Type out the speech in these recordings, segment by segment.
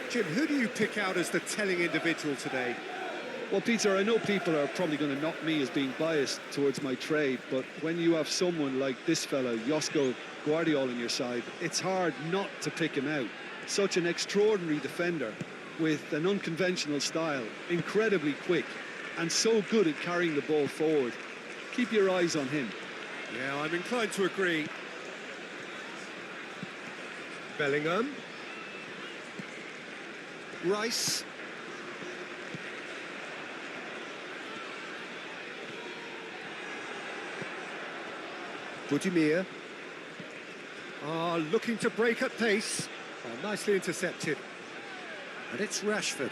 Jim, who do you pick out as the telling individual today? Well, Peter, I know people are probably going to knock me as being biased towards my trade, but when you have someone like this fella, Josko Guardiola, on your side, it's hard not to pick him out. Such an extraordinary defender with an unconventional style, incredibly quick, and so good at carrying the ball forward. Keep your eyes on him. Yeah, I'm inclined to agree. Bellingham. Rice. Budimir. Looking to break at pace. Nicely intercepted. And it's Rashford.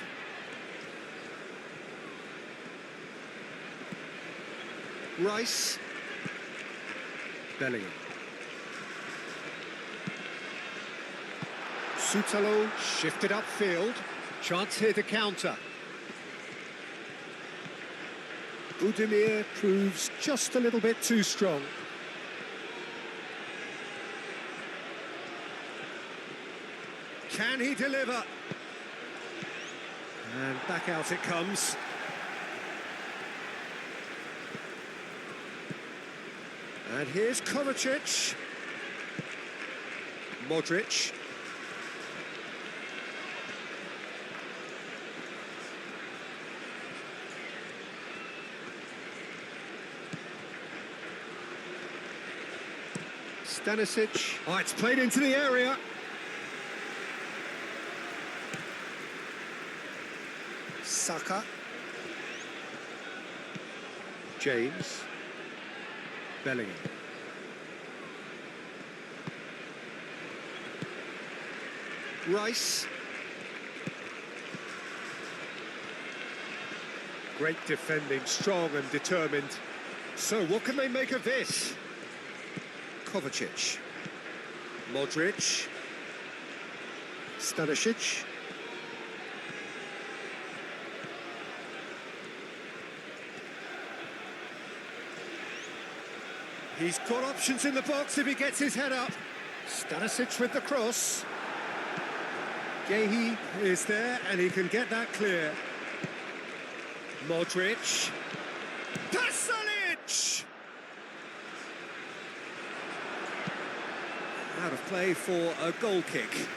Rice. Bellingham. Sutalo shifted upfield. Chance here to counter. Budimir proves just a little bit too strong. Can he deliver? And back out it comes. And here's Kovacic. Modric. Stanisic. Oh, it's played into the area. Saka. James. Bellingham. Rice. Great defending, strong and determined. So what can they make of this? Kovacic. Modric. Stanisic. He's got options in the box if he gets his head up. Stanisic with the cross. Gehi is there and he can get that clear. Modric. PESLive! Out of play for a goal kick.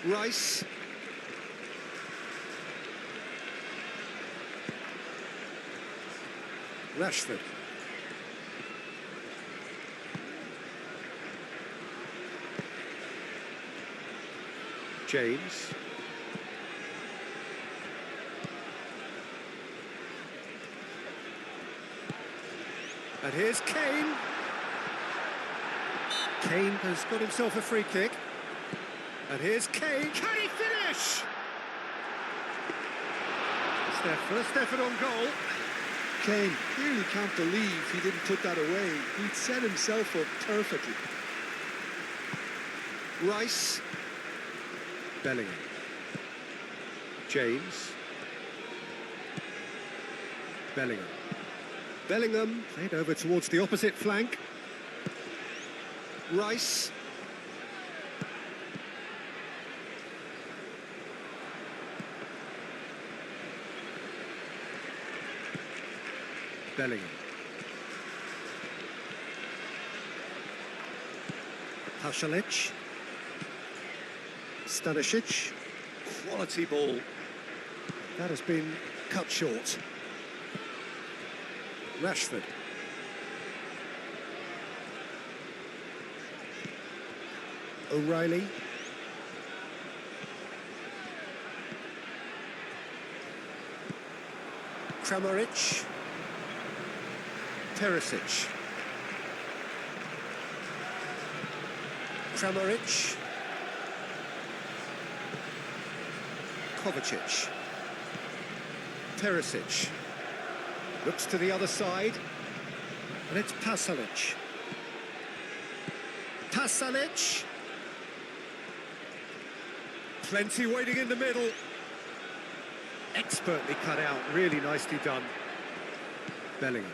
Rice. Rashford. James. And here's Kane. Kane has got himself a free kick. And here's Kane. Can he finish? It's their first effort on goal. Kane really can't believe he didn't put that away. He'd set himself up perfectly. Rice. Bellingham. James. Bellingham. Bellingham played over towards the opposite flank. Rice. Bellingham. PESLive. Stanisic. Quality ball. That has been cut short. Rashford. O'Reilly. Kramaric. Perisic. Kramaric. Kovacic. Perisic. Looks to the other side. And it's PESLive. Pasalic. Plenty waiting in the middle. Expertly cut out, really nicely done. Bellingham.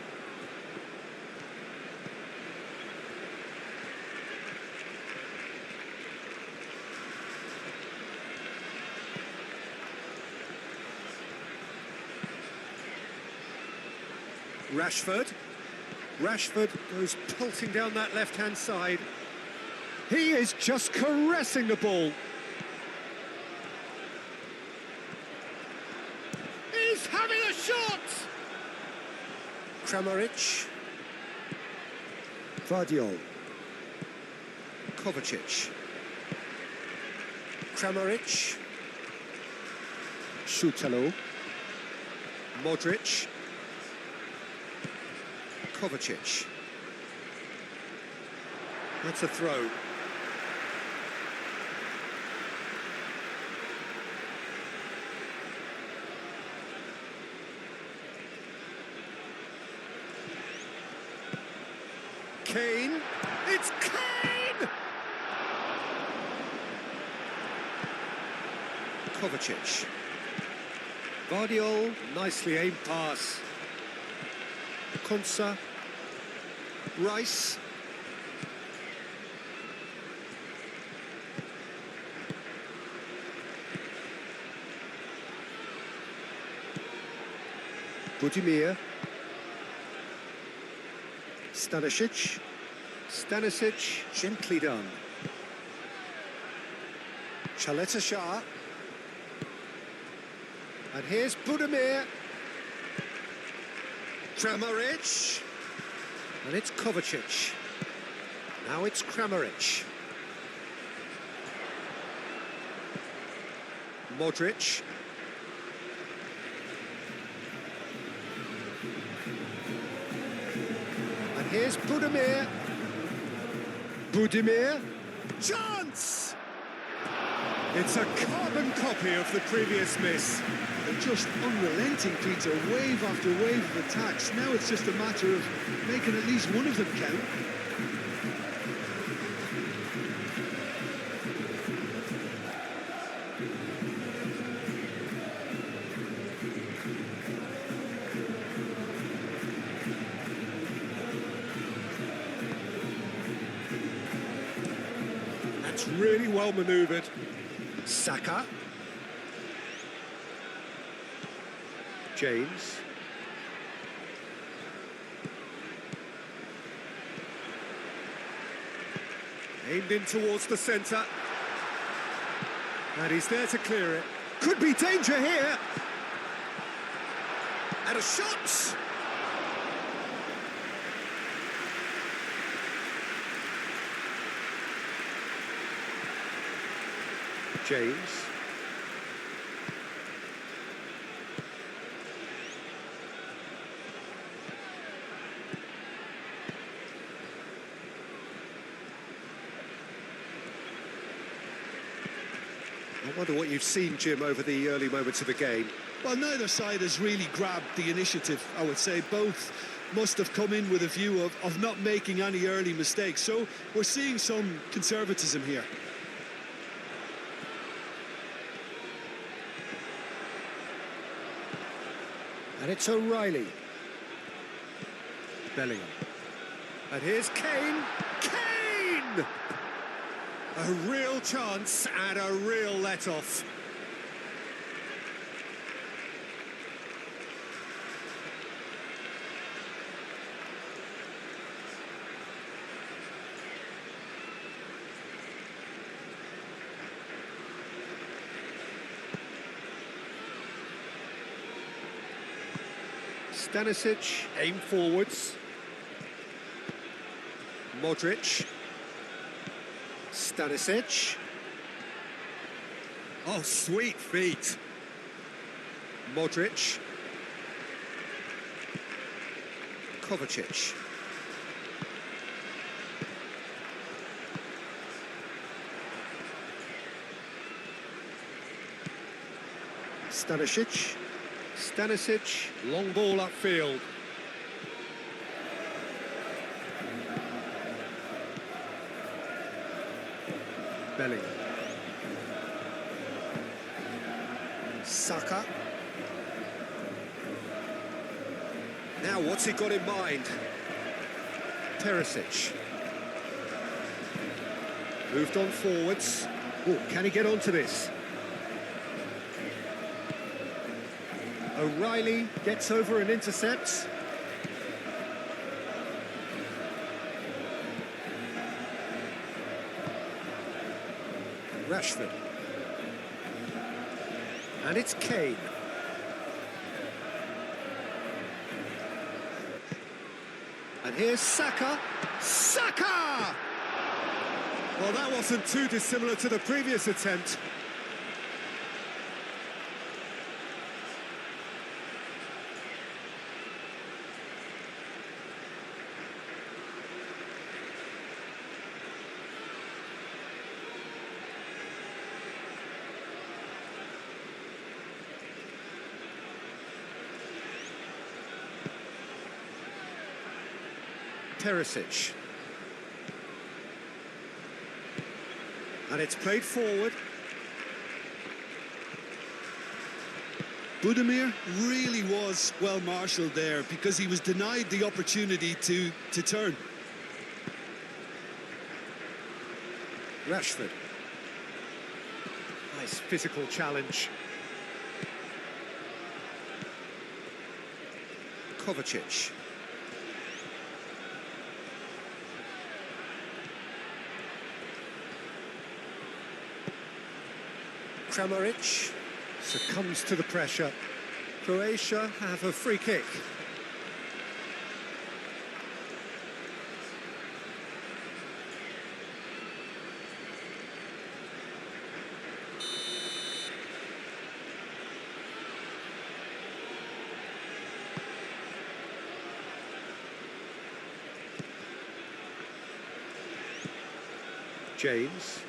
Rashford. Rashford goes pelting down that left-hand side. He is just caressing the ball. He's having a shot! Kramaric. Vardiol. Kovacic. Kramaric. Šutalo. Modric. Kovacic. That's a throw. Kane. It's Kane! Kovacic. Vardiol, nicely aimed pass. Konsa. Rice. Budimir. Stanisic. Stanisic, gently done. Chaleta Shah. And here's Budimir. Kramaric. And it's Kovacic. Now it's Kramaric. Modric. And here's Budimir. Budimir. Chance! It's a carbon copy of the previous miss. They're just unrelenting, Peter, wave after wave of attacks. Now it's just a matter of making at least one of them count. That's really well manoeuvred. Saka. James. Aimed in towards the centre. And he's there to clear it. Could be danger here. And a shot! James. I wonder what you've seen, Jim, over the early moments of the game. Well, neither side has really grabbed the initiative, I would say. Both must have come in with a view of not making any early mistakes. So we're seeing some conservatism here. And it's O'Reilly. Bellingham. And here's Kane. Kane! A real chance and a real let-off. Stanisic, aim forwards. Modric. Stanisic. Oh, sweet feet. Modric. Kovacic. Stanisic. Stanisic, long ball upfield. Bellingham. Saka. Now what's he got in mind? Perisic. Moved on forwards. Oh, can he get onto this? O'Reilly gets over and intercepts. Rashford. And it's Kane. And here's Saka. Saka! Well, that wasn't too dissimilar to the previous attempt. Perisic. And it's played forward. Budimir really was well marshalled there because he was denied the opportunity to turn. Rashford. Nice physical challenge. Kovacic. Kramaric succumbs to the pressure. Croatia have a free kick. James.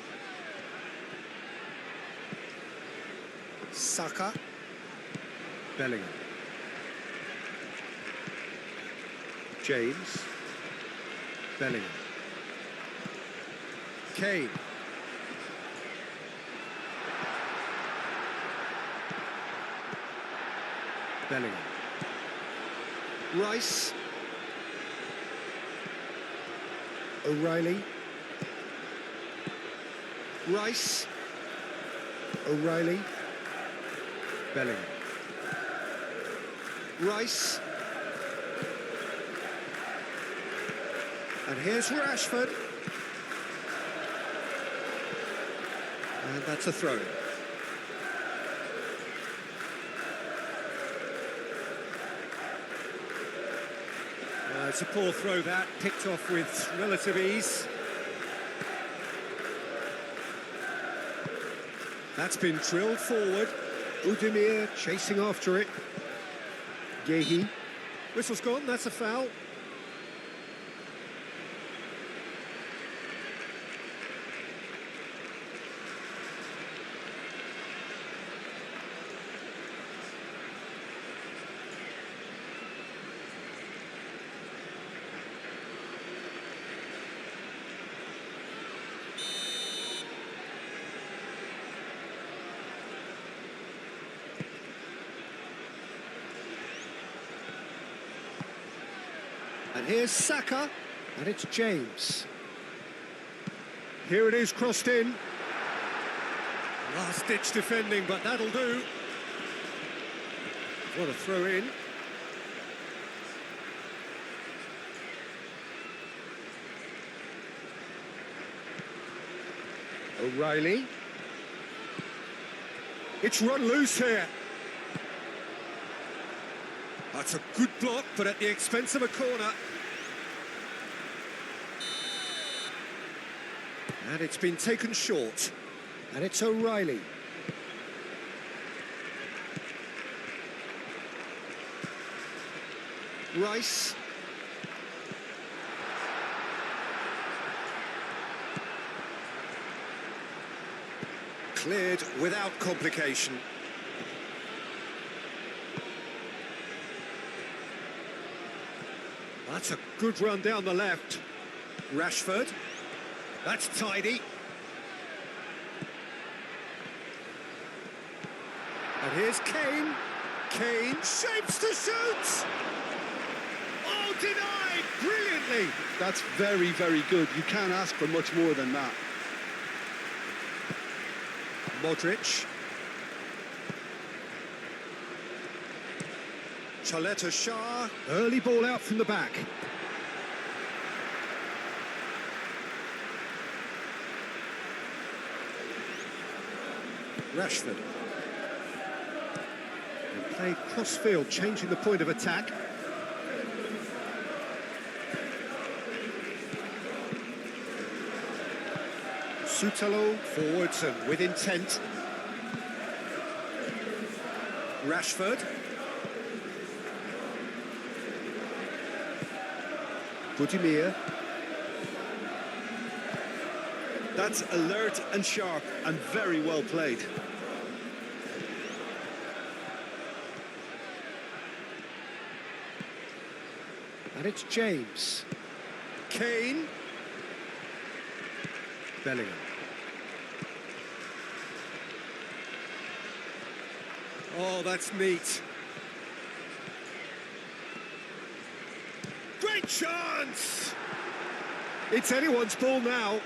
Saka. Bellingham. James. Bellingham. Kane. Bellingham. Rice. O'Reilly. Rice. O'Reilly. Bellingham. Rice. And here's Rashford. And that's a throw. It's a poor throw that, picked off with relative ease. That's been drilled forward. Budimir chasing after it. Yehi. Whistle's gone, that's a foul. And here's Saka, and it's James. Here it is, crossed in. Last-ditch defending, but that'll do. What a throw in. O'Reilly. It's run loose here. That's a good block, but at the expense of a corner. And it's been taken short. And it's O'Reilly. Rice. Cleared without complication. That's a good run down the left. Rashford. That's tidy. And here's Kane. Kane shapes to shoot! Oh, denied brilliantly! That's very, very good. You can't ask for much more than that. Modric. Chaleta Shah. Early ball out from the back. Rashford. And played cross-field, changing the point of attack. Sutalo forwards and with intent. Rashford. Budimir. That's alert and sharp and very well played. And it's James. Kane. Bellingham. Oh, that's neat. Great chance! It's anyone's ball now.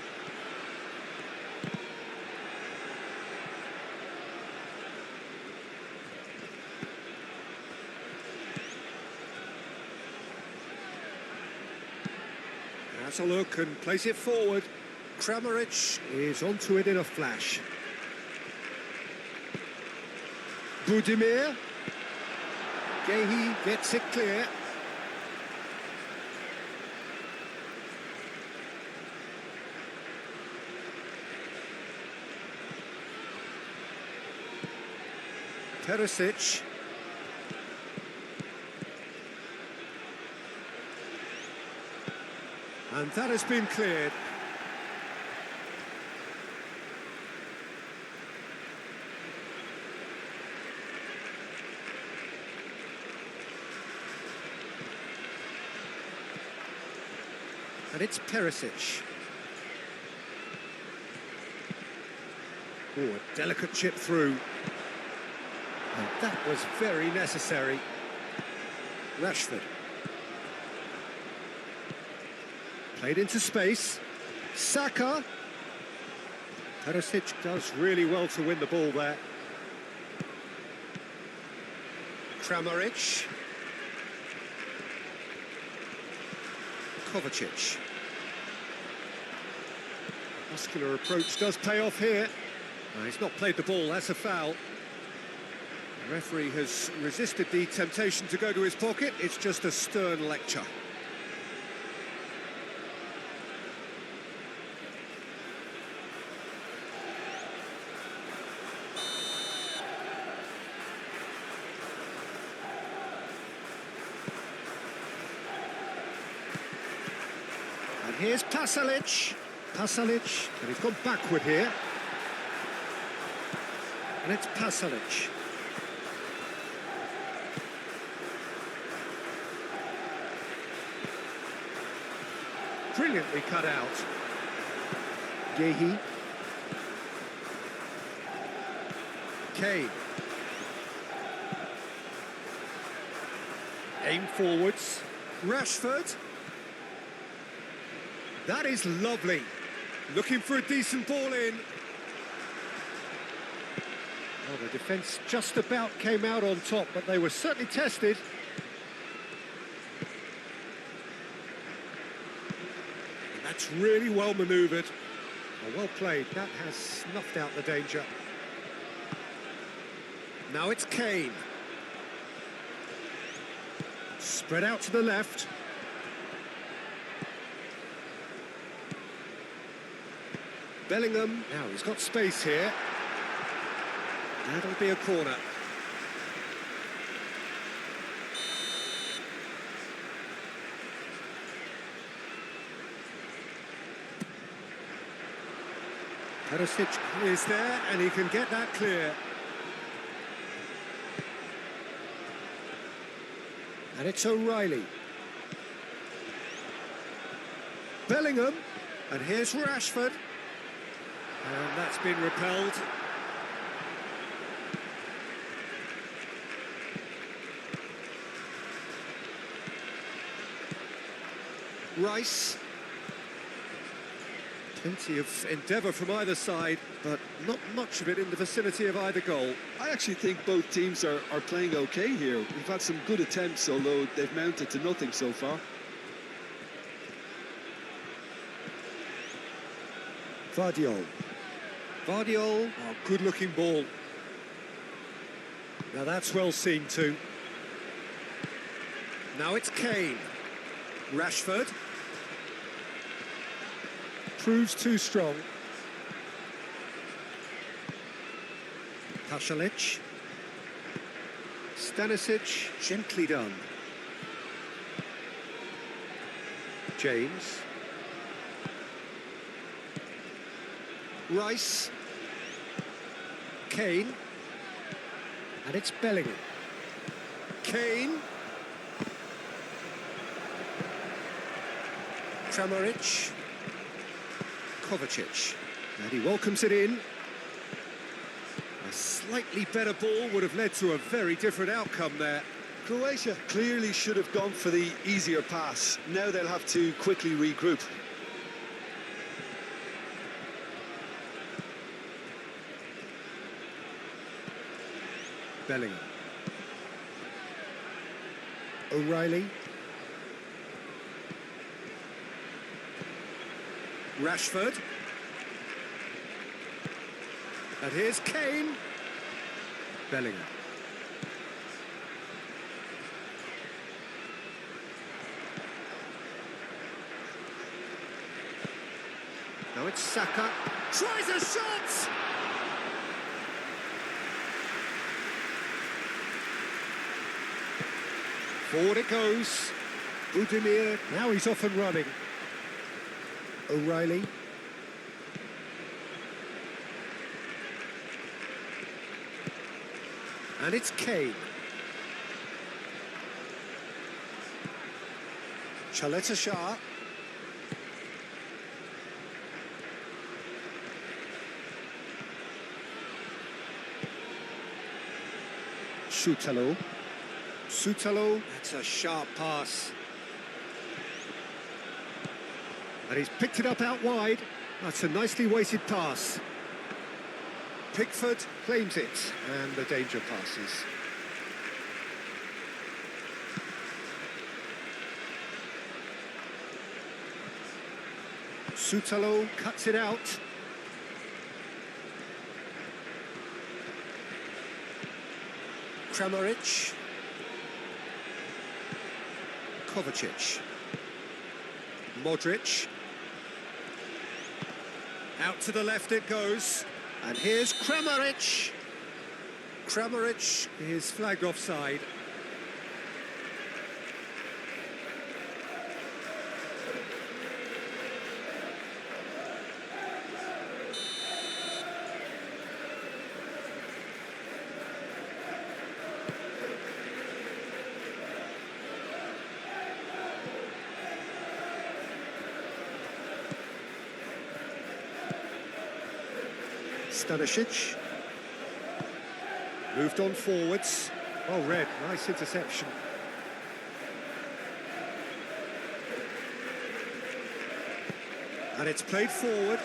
Has a look and plays it forward. Kramaric is onto it in a flash. Budimir. Gehi gets it clear. Perisic. And that has been cleared. And it's Perisic. Oh, a delicate chip through. And that was very necessary. Rashford. Played into space. Saka. Perisic does really well to win the ball there. Kramaric. Kovacic. Muscular approach does pay off here. He's not played the ball, that's a foul. The referee has resisted the temptation to go to his pocket. It's just a stern lecture. And here's Pasalic. Pasalic, and he's gone backward here. And it's Pasalic. Brilliantly cut out. Gehi. Kane. Aim forwards. Rashford. That is lovely. Looking for a decent ball in. Well, the defence just about came out on top, but they were certainly tested. And that's really well manoeuvred. Well played. That has snuffed out the danger. Now it's Kane. Spread out to the left. Bellingham. Now he's got space here. That'll be a corner. Perisic is there, and he can get that clear. And it's O'Reilly. Bellingham, and here's Rashford. And that's been repelled. Rice. Plenty of endeavour from either side, but not much of it in the vicinity of either goal. I actually think both teams are playing okay here. We've had some good attempts, although they've mounted to nothing so far. Vardiol. Vardiol, oh, good-looking ball. Now that's well seen too. Now it's Kane. Rashford. Proves too strong. Pasalic. Stanisic, gently done. James. Rice. Kane. And it's Bellingham. Kane. Kramaric. Kovacic. And he welcomes it in. A slightly better ball would have led to a very different outcome there. Croatia clearly should have gone for the easier pass. Now they'll have to quickly regroup. Bellingham. O'Reilly. Rashford. And here's Kane. Bellingham. Now it's Saka. Tries a shot! Forward it goes. Budimir. Now he's off and running. O'Reilly. And it's Kane. Chaleta Shah. Sutalo. Sutalo. That's a sharp pass. And he's picked it up out wide. That's a nicely weighted pass. Pickford claims it, and the danger passes. Sutalo cuts it out. Kramaric. Kovacic. Modric. Out to the left it goes. And here's Kramaric. Kramaric is flagged offside. Stanisic. Moved on forwards. Oh, Red, nice interception. And it's played forward.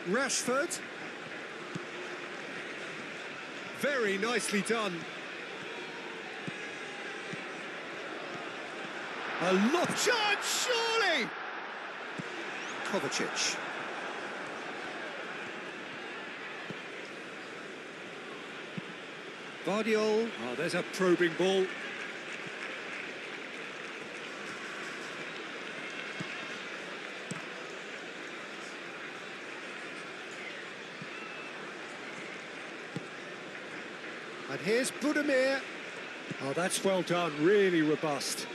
Rashford. Very nicely done. A lob chance, surely! Kovacic. Vardiol. Oh, there's a probing ball. And here's Budimir. Oh, that's well done, really robust.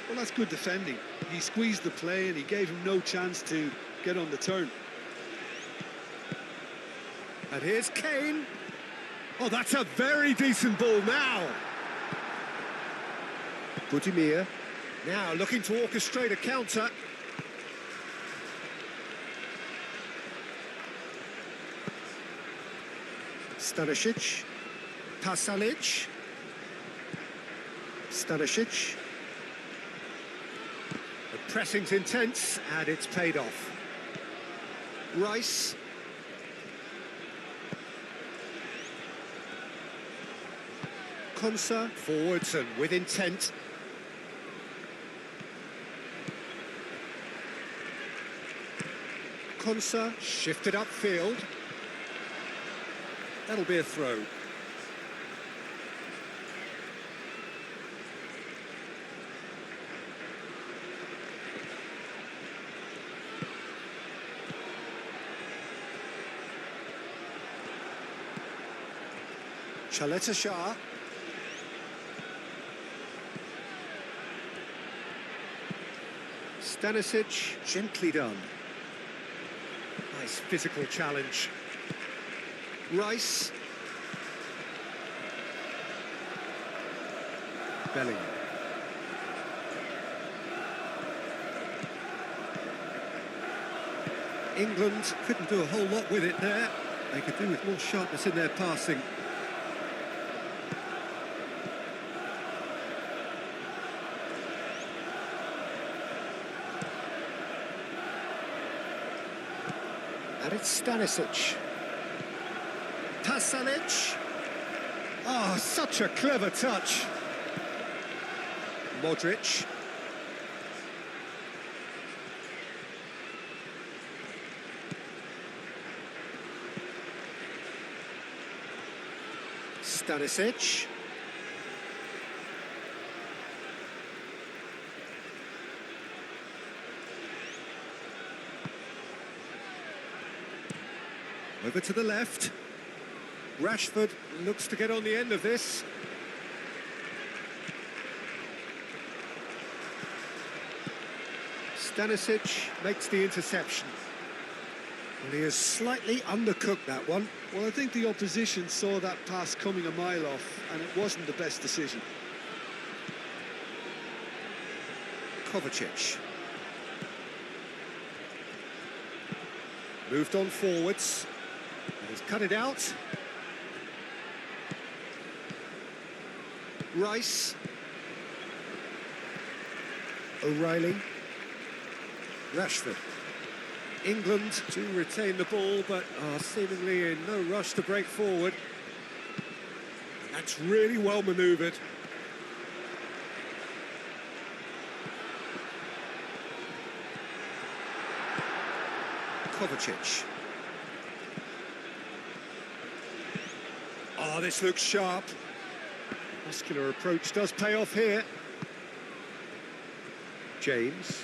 Well, that's good defending. He squeezed the play and he gave him no chance to get on the turn. And here's Kane. Oh, that's a very decent ball now. Budimir. Now looking to orchestrate a counter. Stanisic. Pasalic. Stanisic. The pressing's intense, and it's paid off. Rice. Konsa, forwards and with intent. Konsa, shifted upfield. That'll be a throw. Chaleta Shah. Stanisic, gently done. Nice physical challenge. Rice. Bellingham. England couldn't do a whole lot with it there. They could do with more sharpness in their passing. And it's Stanisic. Pasalic. Oh, such a clever touch. Modric. Stanisic. Over to the left. Rashford looks to get on the end of this. Stanisic makes the interception. Well, he has slightly undercooked that one. Well, I think the opposition saw that pass coming a mile off, and it wasn't the best decision. Kovacic. Moved on forwards. And he's cut it out. Rice. O'Reilly. Rashford. England to retain the ball, but are seemingly in no rush to break forward. That's really well manoeuvred. Kovacic. Oh, this looks sharp. Muscular approach does pay off here. James.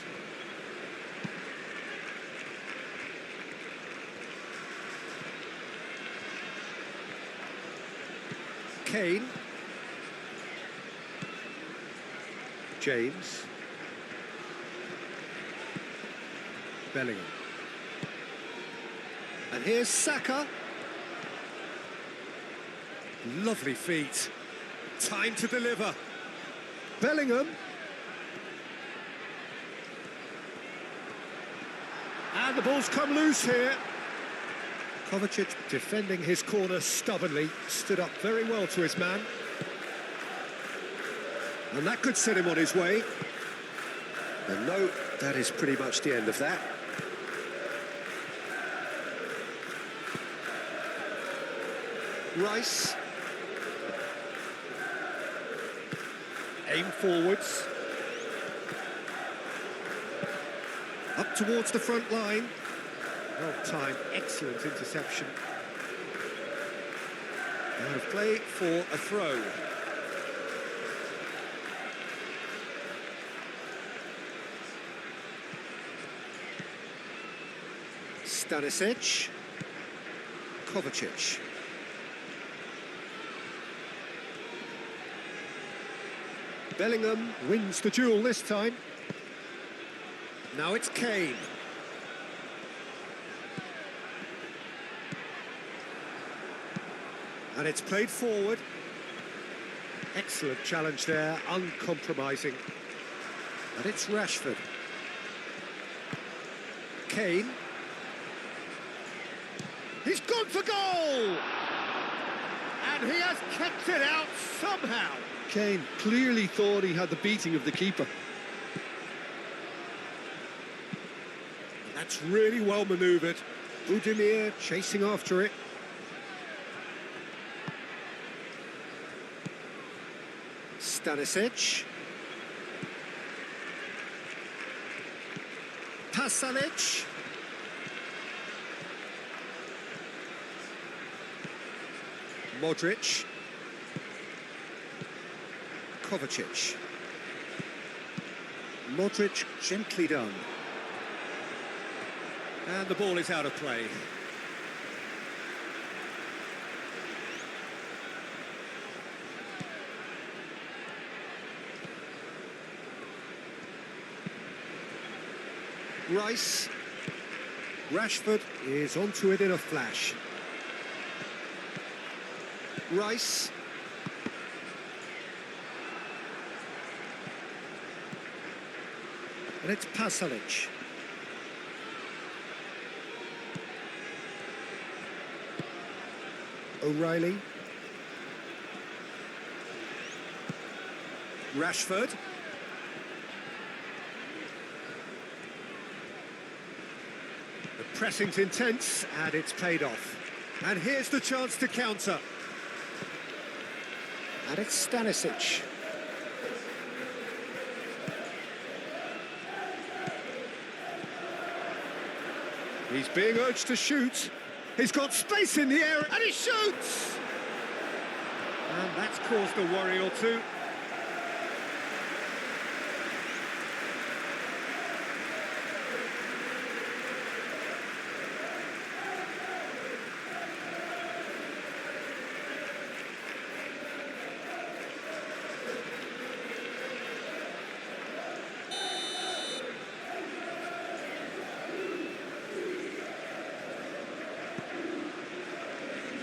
Kane. James. Bellingham. And here's Saka. Lovely feet. Time to deliver. Bellingham. And the ball's come loose here. Kovacic defending his corner stubbornly, stood up very well to his man. And that could set him on his way. And no, that is pretty much the end of that. Rice. Aim forwards. Up towards the front line. Well timed, excellent interception. Out of play for a throw. Stanisic. Kovacic. Bellingham wins the duel this time. Now it's Kane. And it's played forward. Excellent challenge there, uncompromising. And it's Rashford. Kane. He's gone for goal! And he has kept it out somehow. Kane clearly thought he had the beating of the keeper. That's really well manoeuvred. Budimir chasing after it. Stanisic. Pasalic. Modric. Kovacic. Modric gently done. And the ball is out of play. Rice. Rashford is onto it in a flash. Rice. And it's Pasalic. O'Reilly. Rashford. The pressing's intense and it's paid off. And here's the chance to counter. And it's Stanisic. He's being urged to shoot. He's got space in the air and he shoots! And that's caused a worry or two.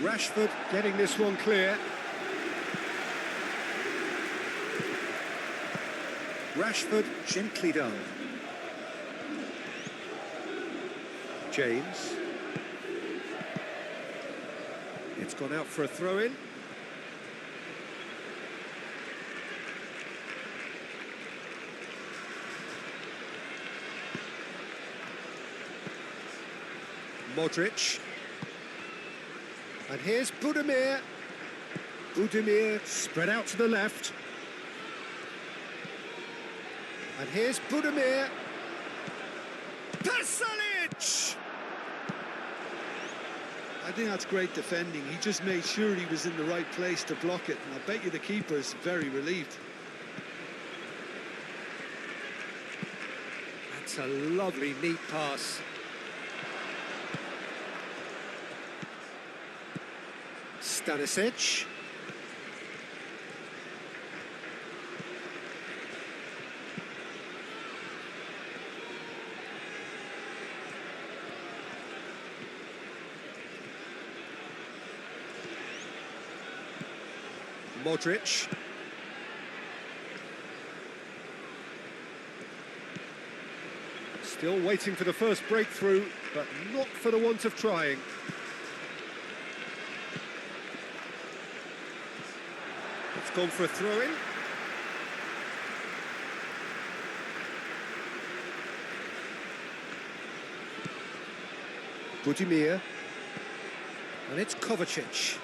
Rashford getting this one clear. Rashford gently done. James. It's gone out for a throw-in. Modric. And here's Budimir. Budimir spread out to the left. And here's Budimir. Pasalic! I think that's great defending. He just made sure he was in the right place to block it. And I bet you the keeper's very relieved. That's a lovely, neat pass. Stanisic. Modric. Still waiting for the first breakthrough, but not for the want of trying. It's gone for a throw-in. Budimir. And it's Kovacic.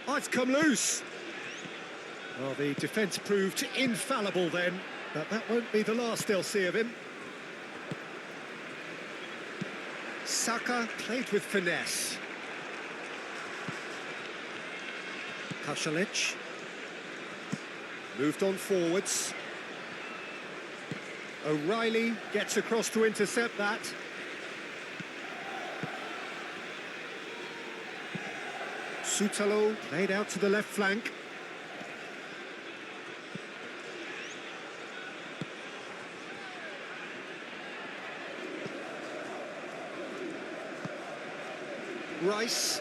Oh, it's come loose. Well, the defence proved infallible then, but that won't be the last they'll see of him. Saka played with finesse. Pasalic. Moved on forwards. O'Reilly gets across to intercept that. Sutalo played out to the left flank. Rice.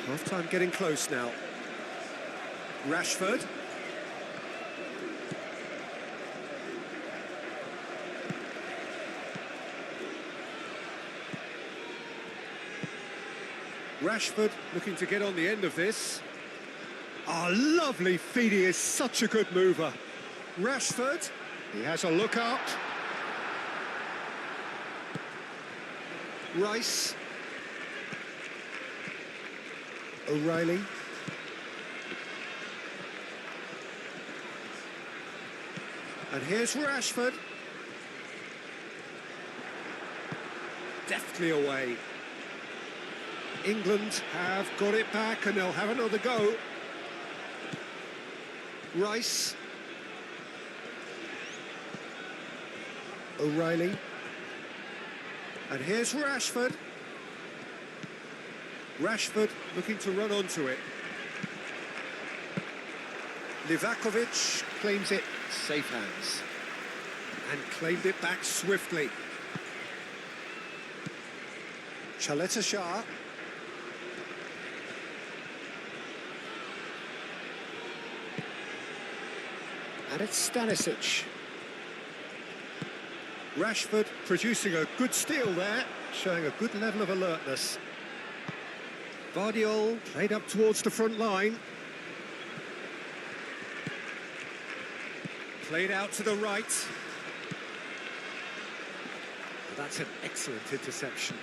Half-time getting close now. Rashford. Rashford looking to get on the end of this. Oh, lovely feed, he is such a good mover. Rashford, he has a look out. Rice. O'Reilly. And here's Rashford. Deftly away. England have got it back and they'll have another go. Rice. O'Reilly. And here's Rashford. Rashford looking to run onto it. Livakovic claims it, safe hands. And claimed it back swiftly. Chaleta Shah. And it's Stanisic. Rashford producing a good steal there, showing a good level of alertness. Vardiol played up towards the front line. Played out to the right. That's an excellent interception.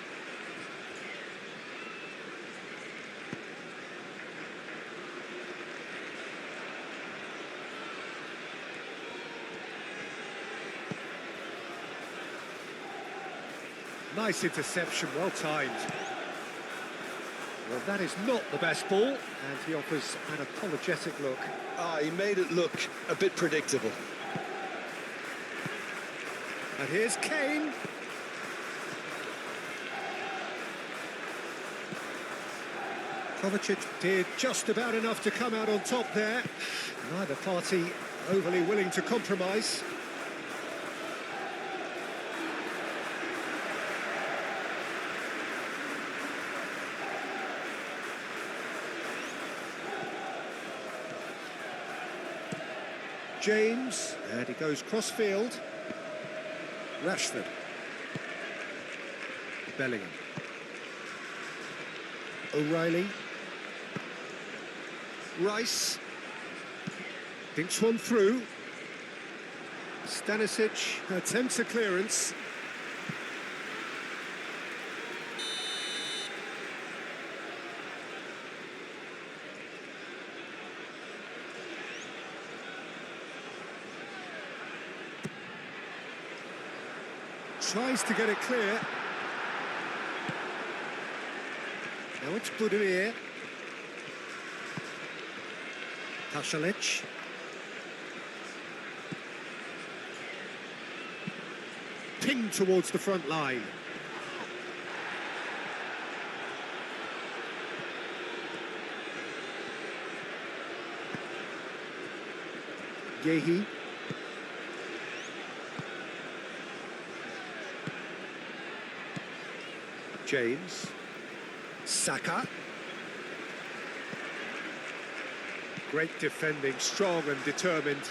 Nice interception, well timed. Well, that is not the best ball, and he offers an apologetic look. He made it look a bit predictable. And here's Kane. Kovacic did just about enough to come out on top there. Neither party overly willing to compromise. James, and he goes cross-field. Rashford. Bellingham. O'Reilly. Rice. Thinks one through. Stanisic attempts a clearance. Tries to get it clear. Now it's Budimir. Pasalic. Pinged towards the front line. Yehi. James. Saka. Great defending, strong and determined.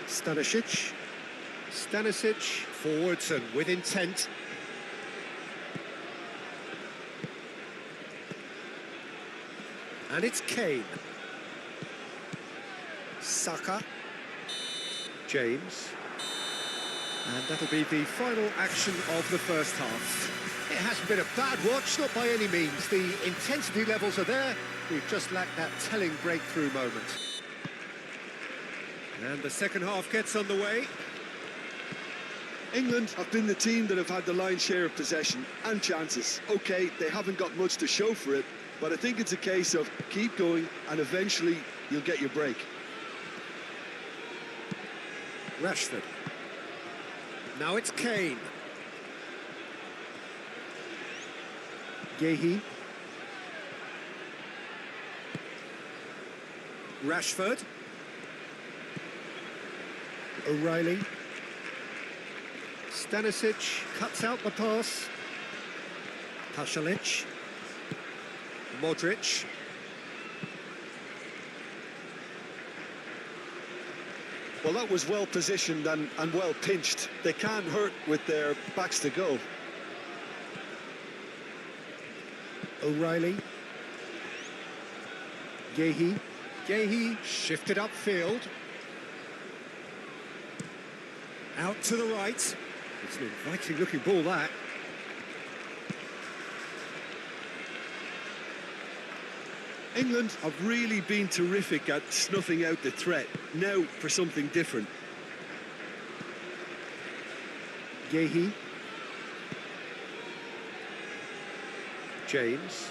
Stanisic. Stanisic forwards and with intent. And it's Kane. Saka. James. And that'll be the final action of the first half. It hasn't been a bad watch, not by any means. The intensity levels are there. We've just lacked that telling breakthrough moment. And the second half gets underway. England have been the team that have had the lion's share of possession and chances. OK, they haven't got much to show for it, but I think it's a case of keep going and eventually you'll get your break. Rashford. Now it's Kane. Yehi. Rashford. O'Reilly. Stanisic cuts out the pass. Pasalic. Modric. Well, that was well positioned and well pinched. They can't hurt with their backs to goal. O'Reilly. Yehi. Yehi shifted upfield. Out to the right. It's an inviting looking ball, that. England have really been terrific at snuffing out the threat. Now for something different. Yehi. James.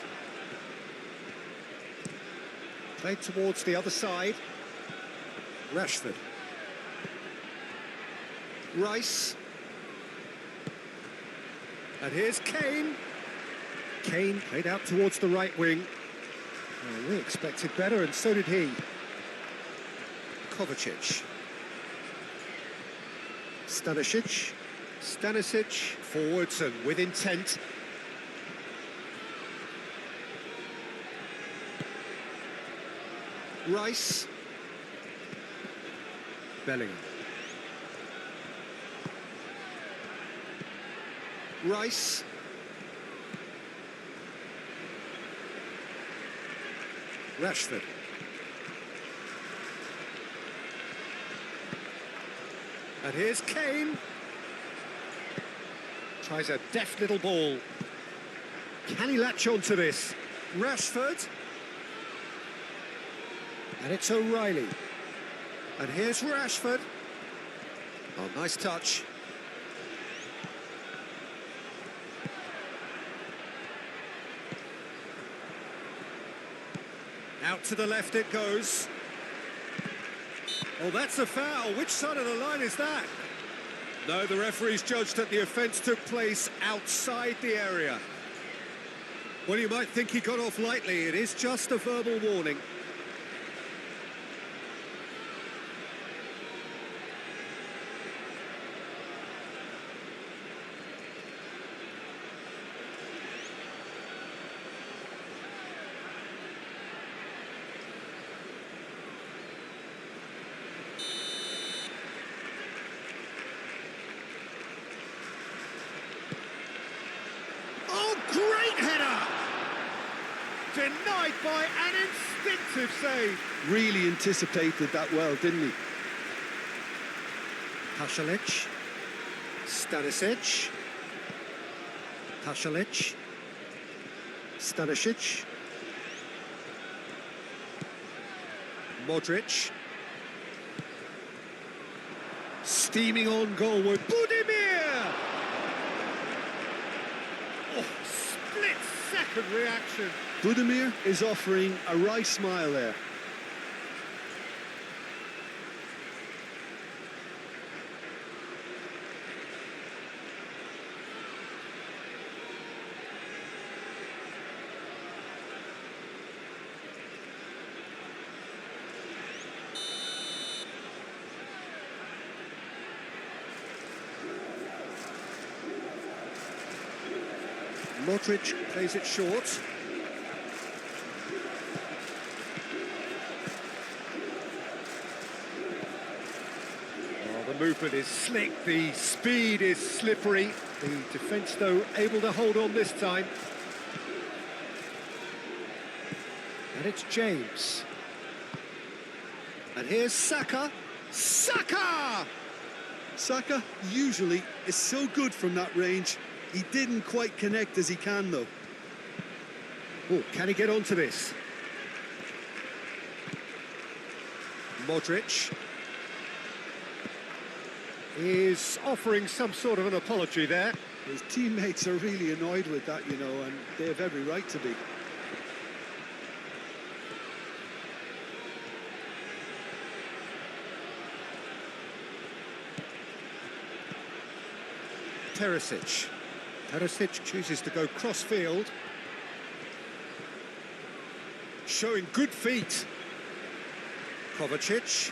Played towards the other side. Rashford. Rice. And here's Kane. Kane played out towards the right wing. Well, we expected better, and so did he. Kovacic. Stanisic. Stanisic forwards and with intent. Rice. Bellingham. Rice. Rashford. And here's Kane. Tries a deft little ball. Can he latch on to this? Rashford. And it's O'Reilly. And here's Rashford. Oh, nice touch. Out to the left it goes. Oh, that's a foul. Which side of the line is that? No, the referee's judged that the offence took place outside the area. Well, you might think he got off lightly. It is just a verbal warning. Great header! Denied by an instinctive save. Really anticipated that well, didn't he? Pasalic. Stanisic. Pasalic. Stanisic. Modric. Steaming on goalward. Budimir! Oh, split-second reaction. Budimir is offering a wry smile there. Modric plays it short. Oh, the movement is slick, the speed is slippery. The defence, though, able to hold on this time. And it's James. And here's Saka. Saka! Saka usually is so good from that range. He didn't quite connect as he can, though. Oh, can he get onto this? Modric is offering some sort of an apology there. His teammates are really annoyed with that, you know, and they have every right to be. Perisic. Perisic chooses to go cross-field. Showing good feet. Kovacic.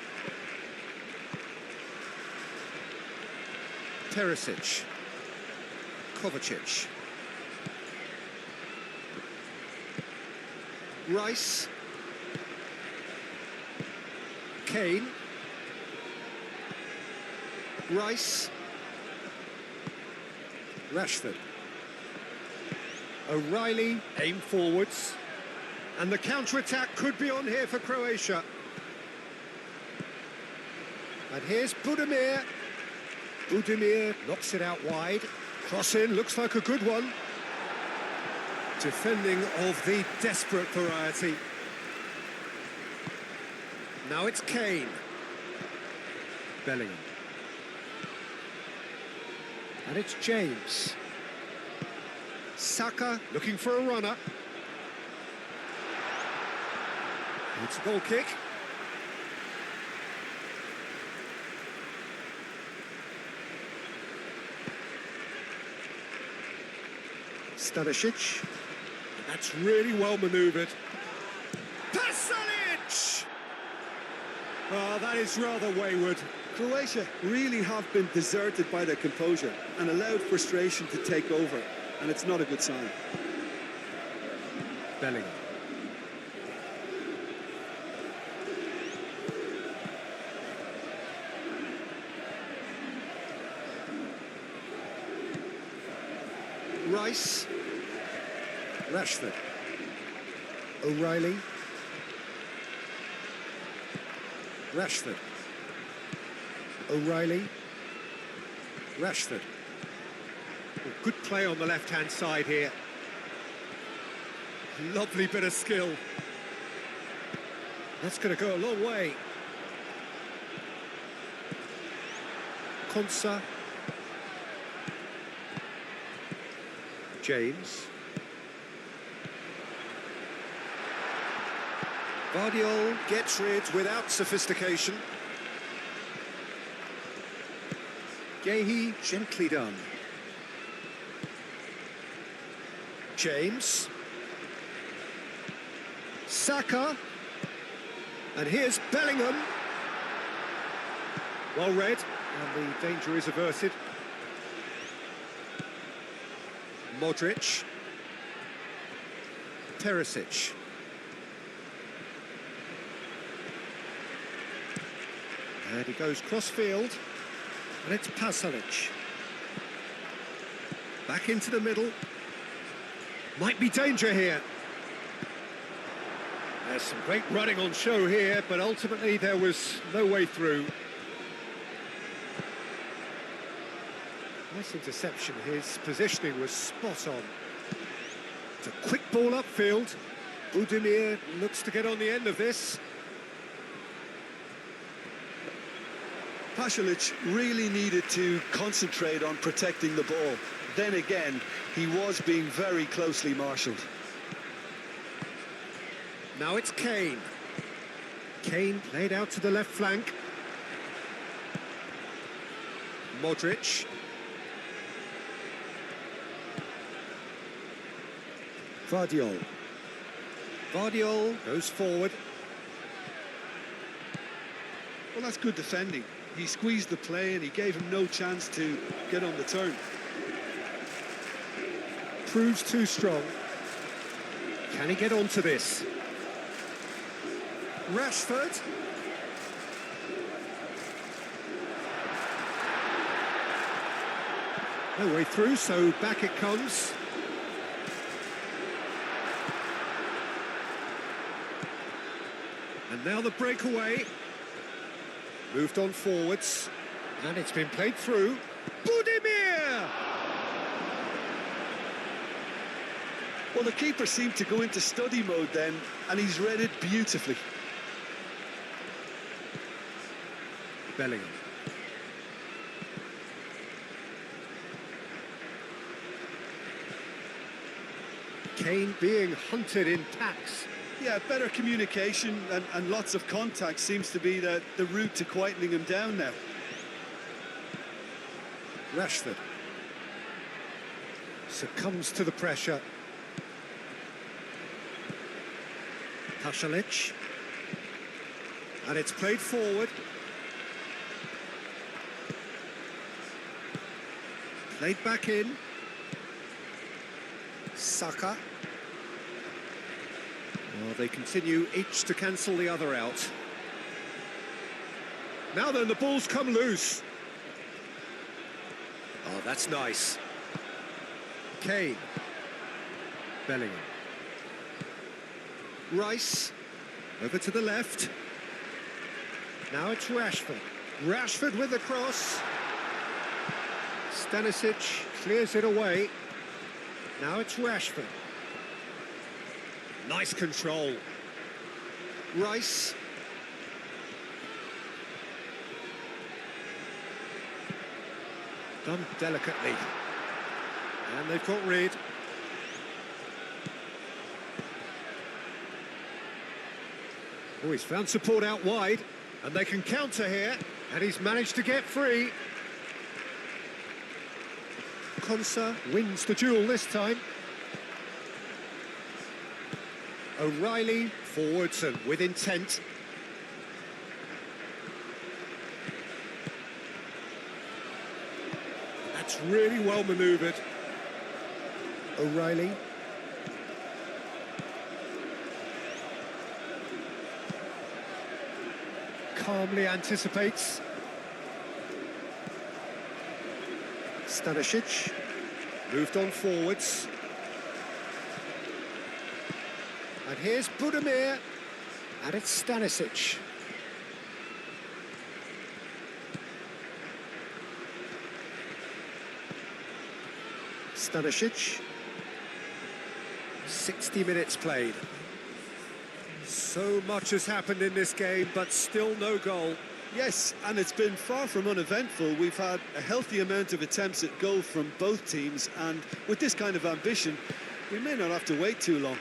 Perisic. Kovacic. Rice. Kane. Rice. Rashford. O'Reilly, aim forwards. And the counter-attack could be on here for Croatia. And here's Budimir. Budimir knocks it out wide. Cross in, looks like a good one. Defending of the desperate variety. Now it's Kane. Bellingham. And it's James. Saka looking for a runner. It's a goal kick. Stanisic. That's really well manoeuvred. PESLive! Oh, that is rather wayward. Croatia really have been deserted by their composure and allowed frustration to take over, and it's not a good sign. Bellingham. Rice. Rashford. O'Reilly. Rashford. O'Reilly. Rashford. Oh, good play on the left-hand side here. Lovely bit of skill. That's going to go a long way. Konsa. James. Guardiola gets rid without sophistication. Gehi, gently done. James. Saka. And here's Bellingham. Well read, and the danger is averted. Modric. Perisic. And he goes cross-field, and it's PESLive. Back into the middle. Might be danger here. There's some great running on show here, but ultimately there was no way through. Nice interception. His positioning was spot on. It's a quick ball upfield. Budimir looks to get on the end of this. PESLive really needed to concentrate on protecting the ball. Then again, he was being very closely marshalled. Now it's Kane. Kane played out to the left flank. Modric. Guardiola. Guardiola goes forward. Well, that's good defending. He squeezed the play and he gave him no chance to get on the turn. Proves too strong. Can he get onto this? Rashford. No way through, so back it comes. And now the breakaway. Moved on forwards. And it's been played through. Budimir! Well, the keeper seemed to go into study mode then, and he's read it beautifully. Bellingham. Kane being hunted in packs. Yeah, better communication and lots of contact seems to be the route to quietening him down now. Rashford succumbs to the pressure. PESLive. And it's played forward. Played back in. Saka. Well, they continue each to cancel the other out. Now then, the ball's come loose. Oh, that's nice. Kane. Bellingham. Rice. Over to the left. Now it's Rashford. Rashford with the cross. Stanisic clears it away. Now it's Rashford. Nice control. Rice. Done delicately. And they've got rid. Oh, he's found support out wide. And they can counter here. And he's managed to get free. Konsa wins the duel this time. O'Reilly forwards and with intent. That's really well manoeuvred. O'Reilly. Calmly anticipates. Stanisic moved on forwards. And here's Budimir. And it's Stanisic. Stanisic. 60 minutes played. So much has happened in this game, but still no goal. Yes, and it's been far from uneventful. We've had a healthy amount of attempts at goal from both teams, and with this kind of ambition, we may not have to wait too long.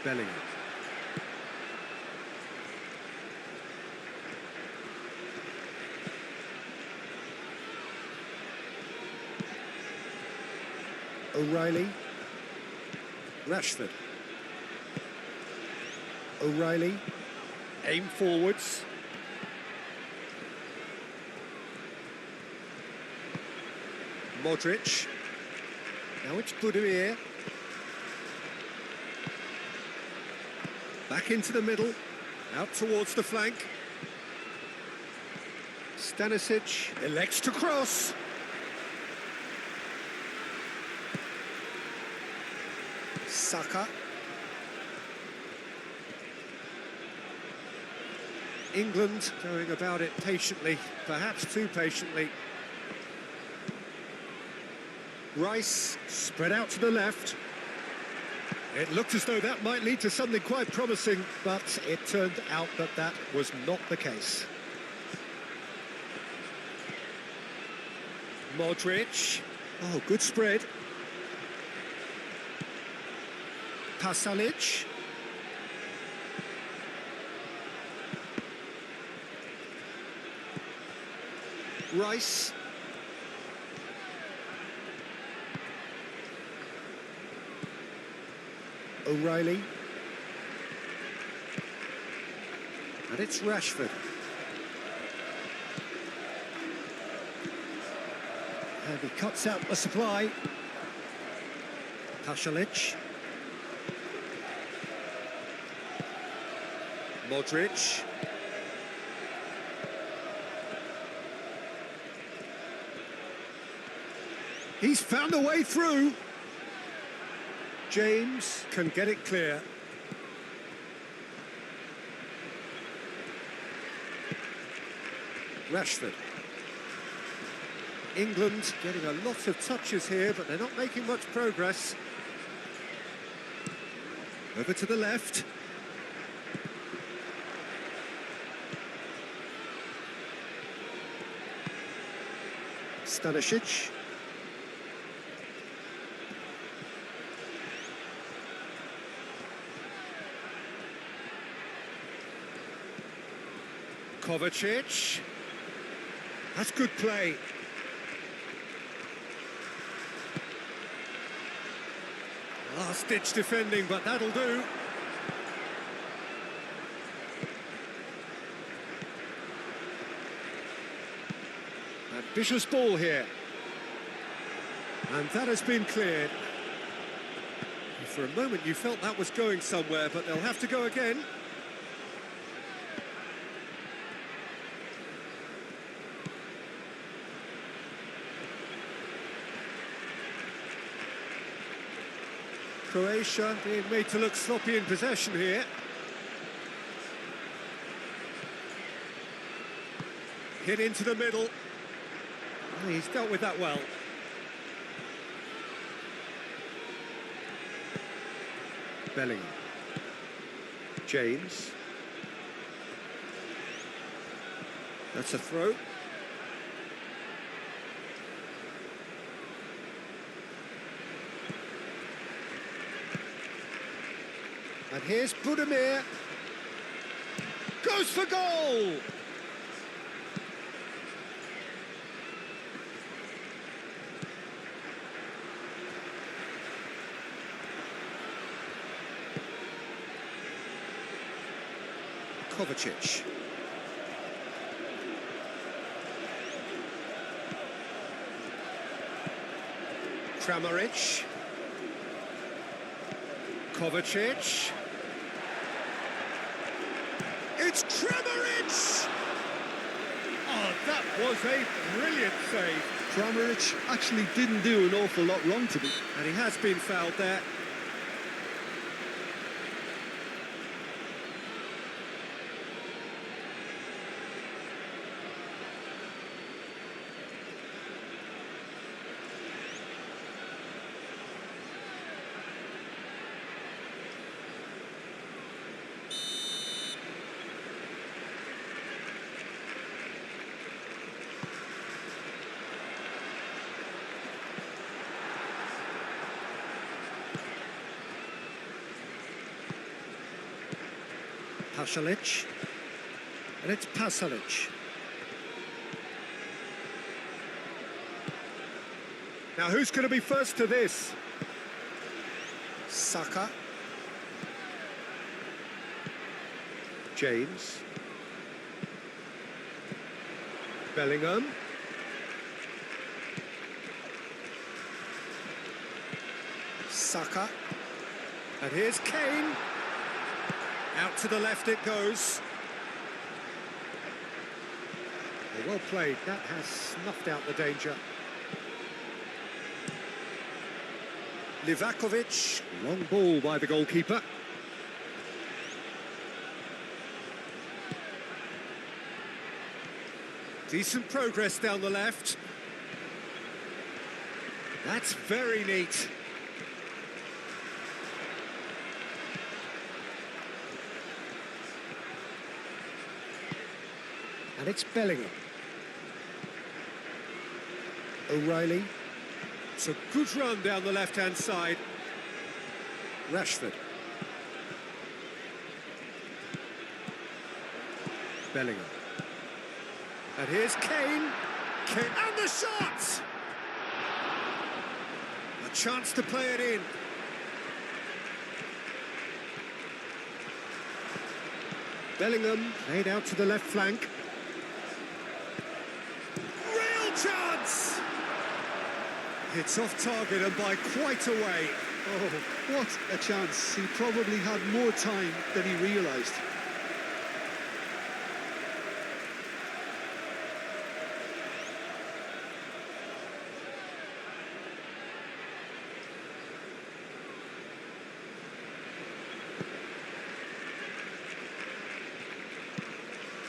Bellingham. O'Reilly. Rashford. O'Reilly. Aim forwards. Modric. Now it's Budimir. Back into the middle. Out towards the flank. Stanisic elects to cross. Saka. England going about it patiently, perhaps too patiently. Rice spread out to the left. It looked as though that might lead to something quite promising, but it turned out that that was not the case. Modric. Oh, good spread. Pasalic. Rice. O'Reilly. And it's Rashford. And he cuts out the supply. Pasalic. Modric. He's found a way through. James can get it clear. Rashford. England getting a lot of touches here, but they're not making much progress. Over to the left. Stanisic. Kovacic. That's good play. Last-ditch defending, but that'll do. Ambitious ball here. And that has been cleared. For a moment you felt that was going somewhere, but they'll have to go again. Croatia being made to look sloppy in possession here. Hit into the middle. Oh, he's dealt with that well. Bellingham. James. That's a throw. And here's Budimir. Goes for goal! Kovacic. Kramaric. Kovacic. It's Kramaric! Oh, that was a brilliant save. Kramaric actually didn't do an awful lot wrong to me. And he has been fouled there. Pasalic, and it's Pasalic. Now who's going to be first to this? Saka. James. Bellingham. Saka. And here's Kane. Out to the left it goes. Well played, that has snuffed out the danger. Livakovic, long ball by the goalkeeper. Decent progress down the left. That's very neat. And it's Bellingham. O'Reilly. It's a good run down the left-hand side. Rashford. Bellingham. And here's Kane. Kane and the shot! A chance to play it in. Bellingham played out to the left flank. Chance! It's off target and by quite a way. Oh, what a chance. He probably had more time than he realised.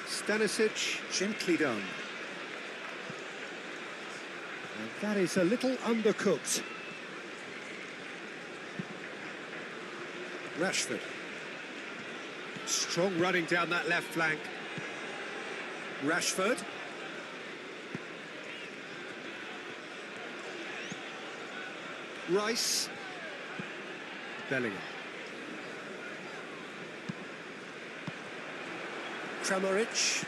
Stanisic, gently done. And that is a little undercooked. Rashford. Strong running down that left flank. Rashford. Rice. Bellingham. Kramaric.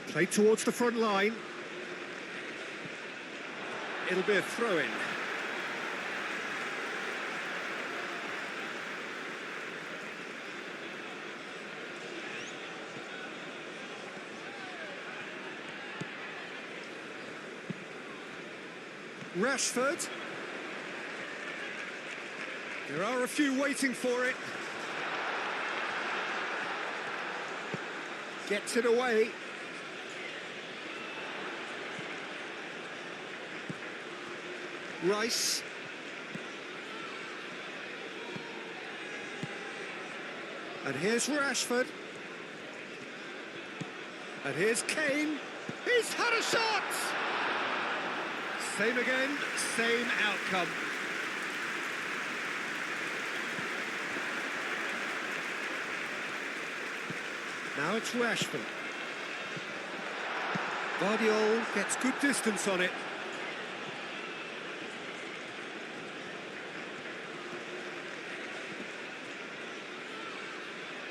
Played towards the front line. It'll be a throw-in. Rashford. There are a few waiting for it. Gets it away. Rice. And here's Rashford. And here's Kane. He's had a shot! Same again, same outcome. Now it's Rashford. Guardiola gets good distance on it.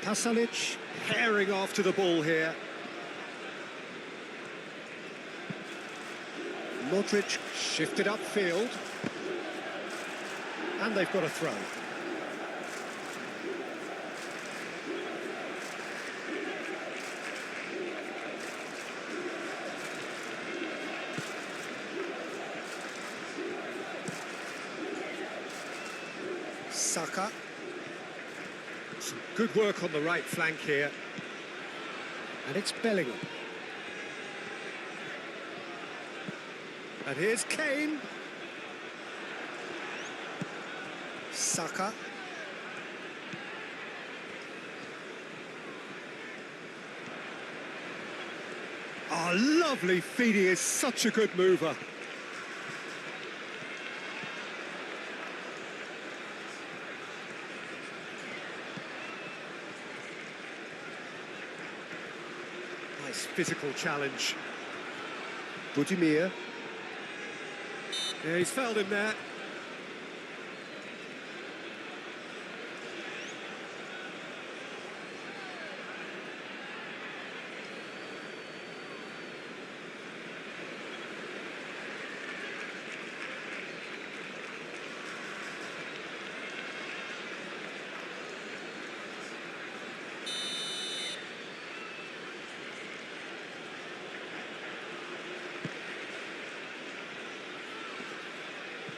Pasalic herring after the ball here. Modric shifted upfield. And they've got a throw. Saka. Some good work on the right flank here. And it's Bellingham. And here's Kane. Saka. Oh, lovely feet. He is such a good mover. Nice physical challenge. Budimir. Yeah, he's fouled him there.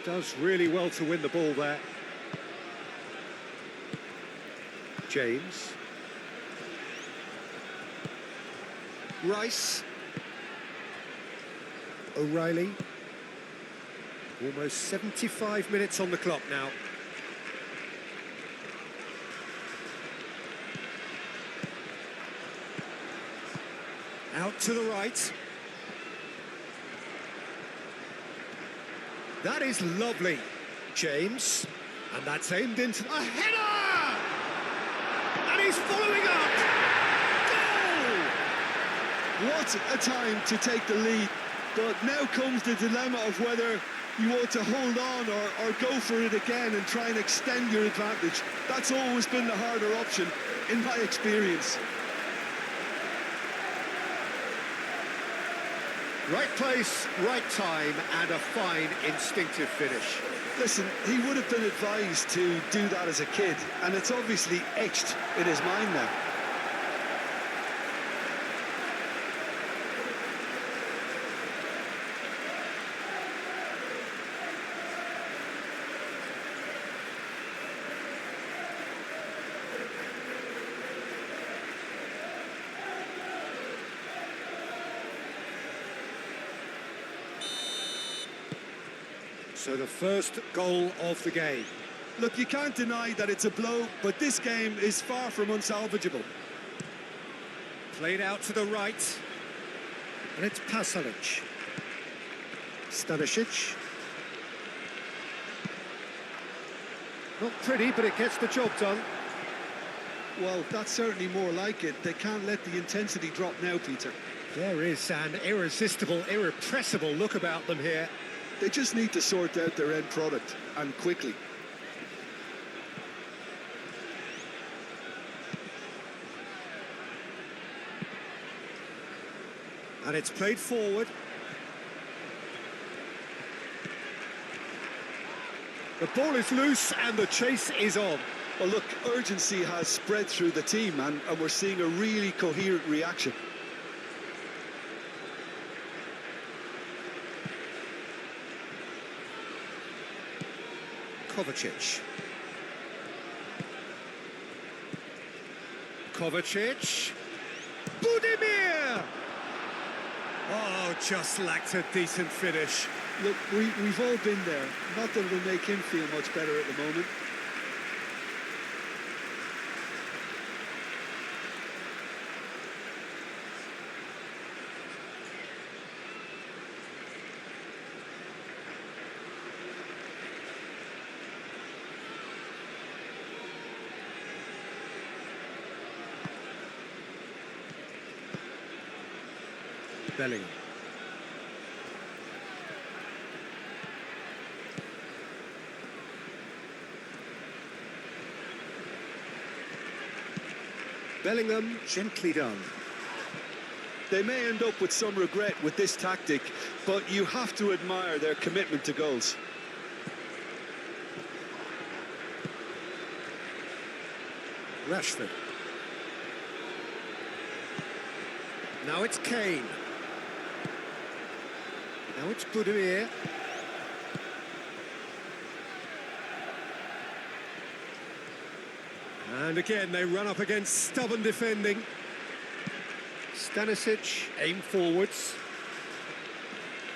Does really well to win the ball there. James. Rice. O'Reilly. Almost 75 minutes on the clock now. Out to the right. That is lovely, James. And that's aimed into a header! And he's following up! Goal! What a time to take the lead. But now comes the dilemma of whether you want to hold on or go for it again and try and extend your advantage. That's always been the harder option, in my experience. Right place, right time, and a fine instinctive finish. Listen, he would have been advised to do that as a kid, and it's obviously etched in his mind now. So the first goal of the game. Look, you can't deny that it's a blow, but this game is far from unsalvageable. Played out to the right. And it's Pasalic. Stanisic. Not pretty, but it gets the job done. Well, that's certainly more like it. They can't let the intensity drop now, Peter. There is an irresistible, irrepressible look about them here. They just need to sort out their end product, and quickly. And it's played forward. The ball is loose and the chase is on. Well, look, urgency has spread through the team, and we're seeing a really coherent reaction. Kovacic. Kovacic. Budimir! Oh, just lacked a decent finish. Look, we've all been there. Not that it'll make him feel much better at the moment. Bellingham. Bellingham, gently done. They may end up with some regret with this tactic, but you have to admire their commitment to goals. Rashford. Now it's Kane. Now it's Budimir. And again, they run up against stubborn defending. Stanisic, aim forwards.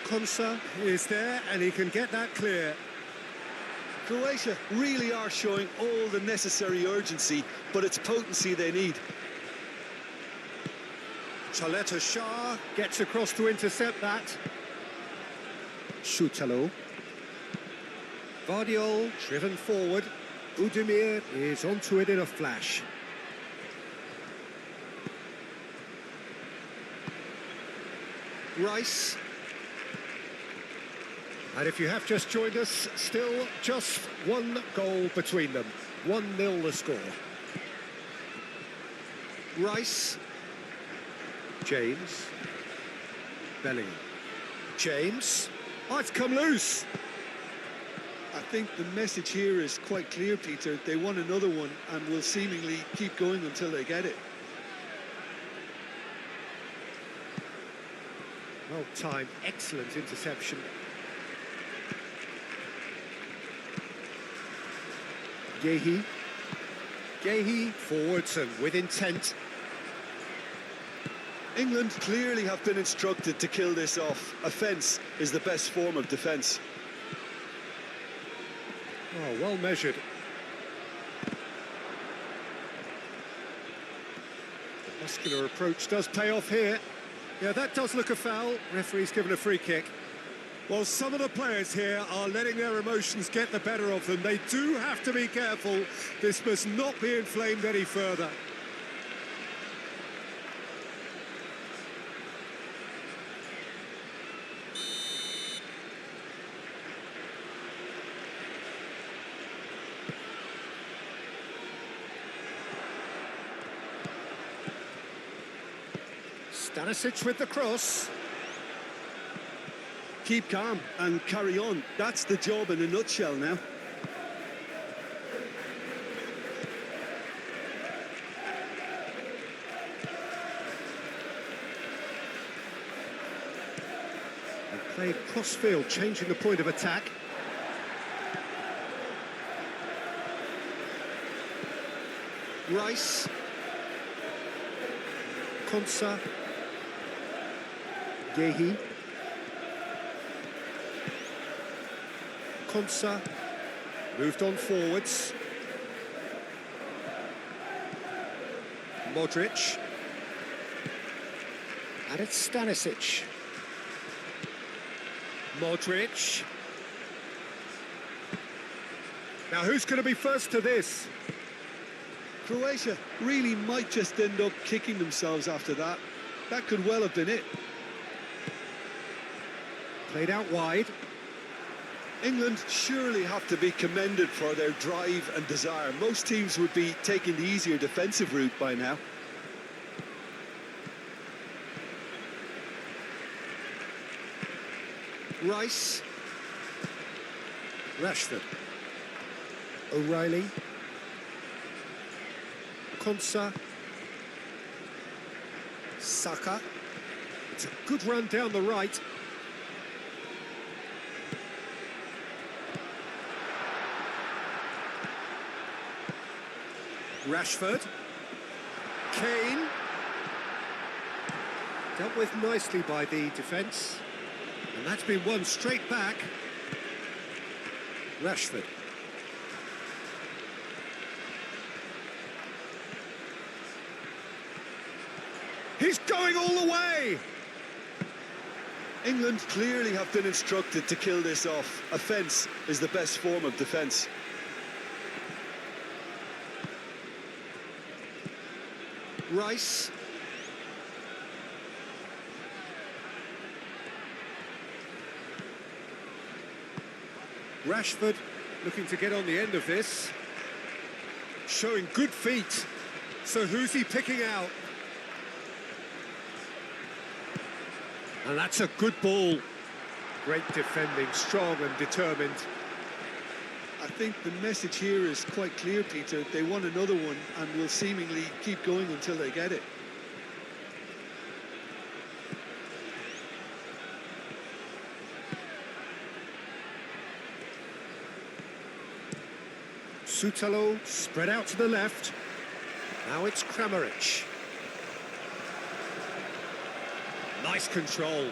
Konsa is there, and he can get that clear. Croatia really are showing all the necessary urgency, but it's potency they need. Chaleta Shah gets across to intercept that. Shutalo. Vardiol driven forward. Budimir is onto it in a flash. Rice. And if you have just joined us, still just one goal between them. 1-0 the score. Rice. James. Bellingham. James. Oh, it's come loose. I think the message here is quite clear, Peter. They want another one and will seemingly keep going until they get it. Well timed, excellent interception. Gehi. Gehi forwards and with intent. England clearly have been instructed to kill this off. Offence is the best form of defence. Oh, well measured. The muscular approach does pay off here. Yeah, that does look a foul. Referee's given a free kick. Well, some of the players here are letting their emotions get the better of them. They do have to be careful. This must not be inflamed any further. Stanisic with the cross. Keep calm and carry on. That's the job in a nutshell now. They played cross-field, changing the point of attack. Rice. Konsa. Gehi. Konsa. Moved on forwards. Modric. And it's Stanisic. Modric. Now who's going to be first to this? Croatia really might just end up kicking themselves after that. That could well have been it. Played out wide. England surely have to be commended for their drive and desire. Most teams would be taking the easier defensive route by now. Rice. Rashford. O'Reilly. Konsa. Saka. It's a good run down the right. Rashford. Kane. Dealt with nicely by the defence. And that's been won straight back. Rashford. He's going all the way! England clearly have been instructed to kill this off. Offence is the best form of defence. Rice. Rashford looking to get on the end of this. Showing good feet. So who's he picking out? And that's a good ball. Great defending, strong and determined. I think the message here is quite clear, Peter. They want another one and will seemingly keep going until they get it. Sutalo spread out to the left. Now it's Kramaric. Nice control.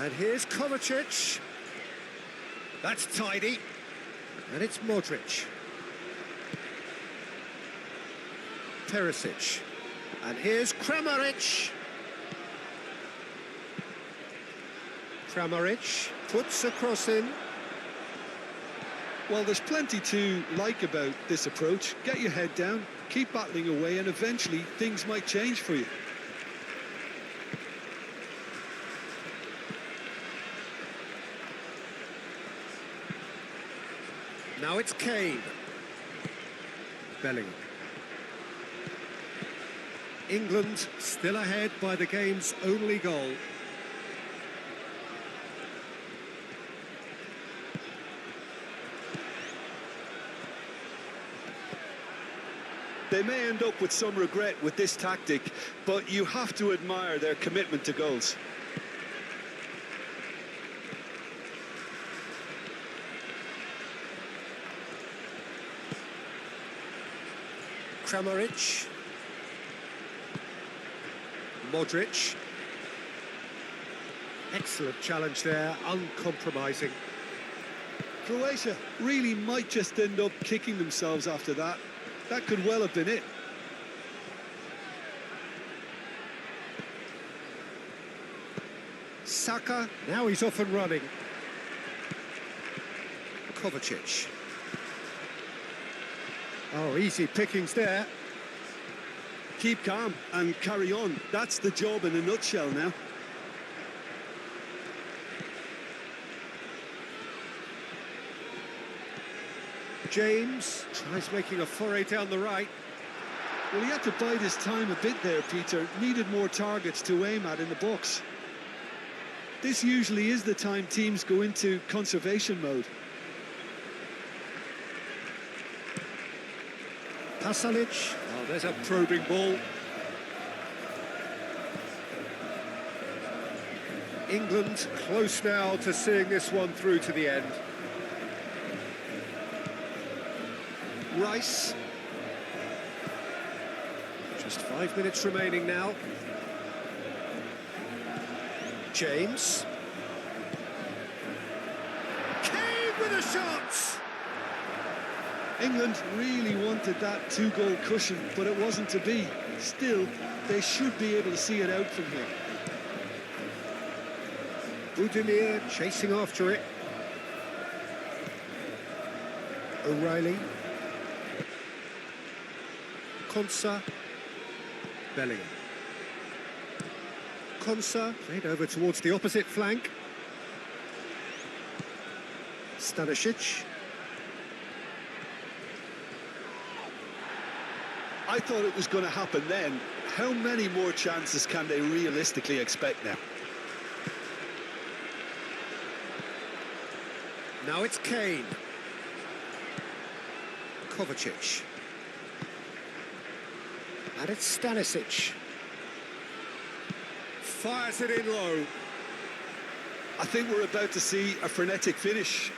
And here's Kovacic. That's tidy. And it's Modric. Perisic. And here's Kramaric. Kramaric puts a cross in. Well, there's plenty to like about this approach. Get your head down, keep battling away, and eventually things might change for you. Now it's Kane. Bellingham. England still ahead by the game's only goal. They may end up with some regret with this tactic, but you have to admire their commitment to goals. Kramaric. Modric. Excellent challenge there, uncompromising. Croatia really might just end up kicking themselves after that. That could well have been it. Saka, now he's off and running. Kovacic. Oh, easy pickings there. Keep calm and carry on. That's the job in a nutshell now. James tries making a foray down the right. Well, he had to bide his time a bit there, Peter. Needed more targets to aim at in the box. This usually is the time teams go into conservation mode. Pasalic. Oh, there's a probing ball. England close now to seeing this one through to the end. Rice. Just 5 minutes remaining now. James. Kane with a shot! England really wanted that two-goal cushion, but it wasn't to be. Still, they should be able to see it out from here. Budimir chasing after it. O'Reilly. Konsa. Bellingham. Konsa played over towards the opposite flank. Stanisic. I thought it was going to happen then. How many more chances can they realistically expect now? Now it's Kane. Kovacic. And it's Stanisic. Fires it in low. I think we're about to see a frenetic finish.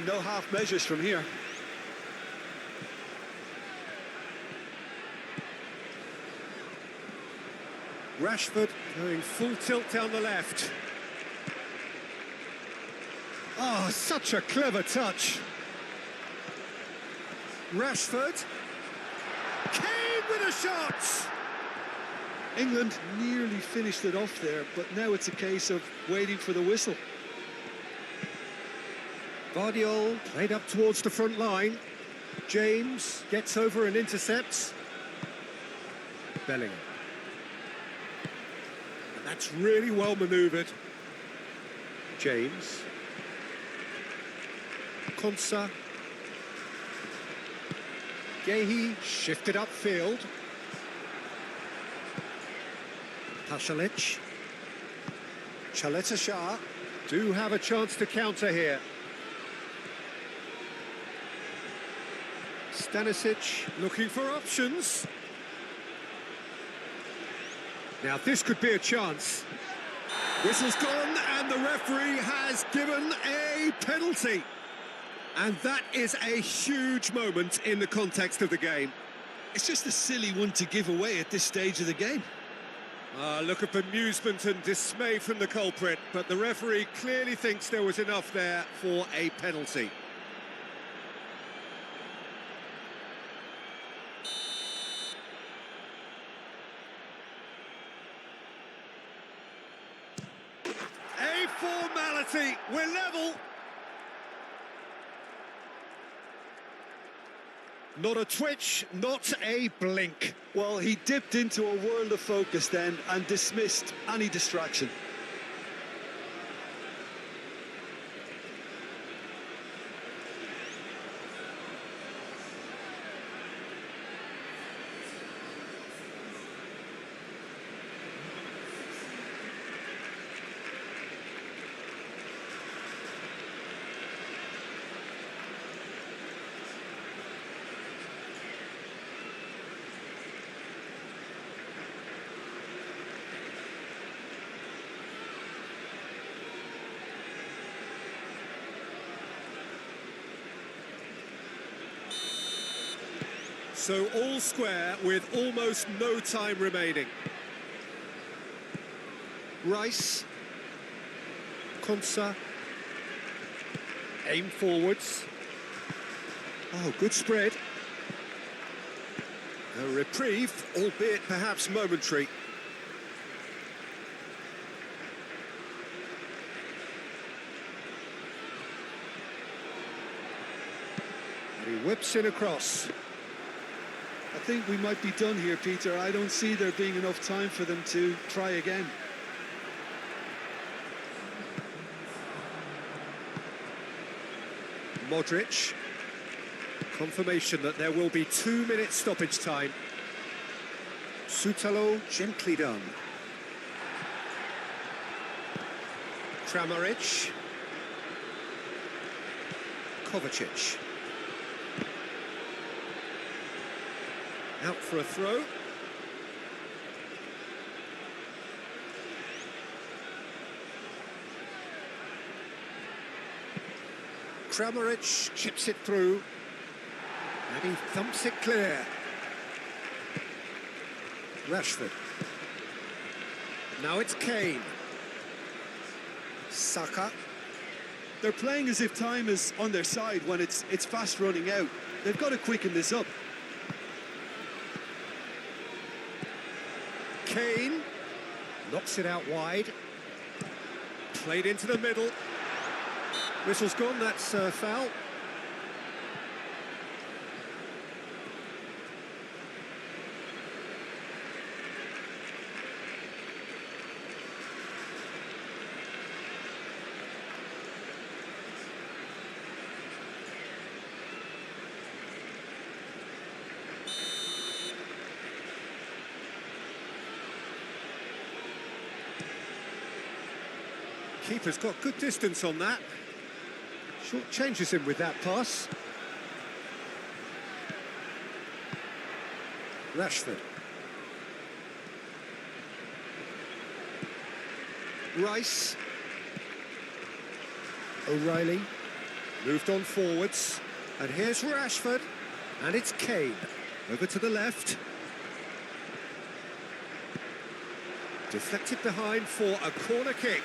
No half measures from here. Rashford going full tilt down the left. Oh, such a clever touch. Rashford. Kane with a shot! England nearly finished it off there, but now it's a case of waiting for the whistle. Guardiola played up towards the front line. James gets over and intercepts. Bellingham. And that's really well manoeuvred. James. Konsa. Gehi shifted upfield. Pasalic. Chaleta Shah do have a chance to counter here. Stanisic looking for options. Now this could be a chance. Whistle's gone and the referee has given a penalty. And that is a huge moment in the context of the game. It's just a silly one to give away at this stage of the game. Look at bemusement and dismay from the culprit, but the referee clearly thinks there was enough there for a penalty. A formality, we're level. Not a twitch, not a blink. Well, he dipped into a world of focus then and dismissed any distraction. So all square with almost no time remaining. Rice. Konsa. Aim forwards. Oh, good spread. A reprieve, albeit perhaps momentary. And he whips in across. I think we might be done here, Peter. I don't see there being enough time for them to try again. Modric. Confirmation that there will be 2 minutes stoppage time. Sutalo gently done. Kramaric. Kovacic. Out for a throw. Kramaric chips it through. And he thumps it clear. Rashford. Now it's Kane. Saka. They're playing as if time is on their side when it's fast running out. They've got to quicken this up. Kane knocks it out wide. Played into the middle. Whistle's gone, that's a foul. Keeper's got good distance on that. Short changes him with that pass. Rashford. Rice. O'Reilly. Moved on forwards. And here's Rashford. And it's Kane. Over to the left. Deflected behind for a corner kick.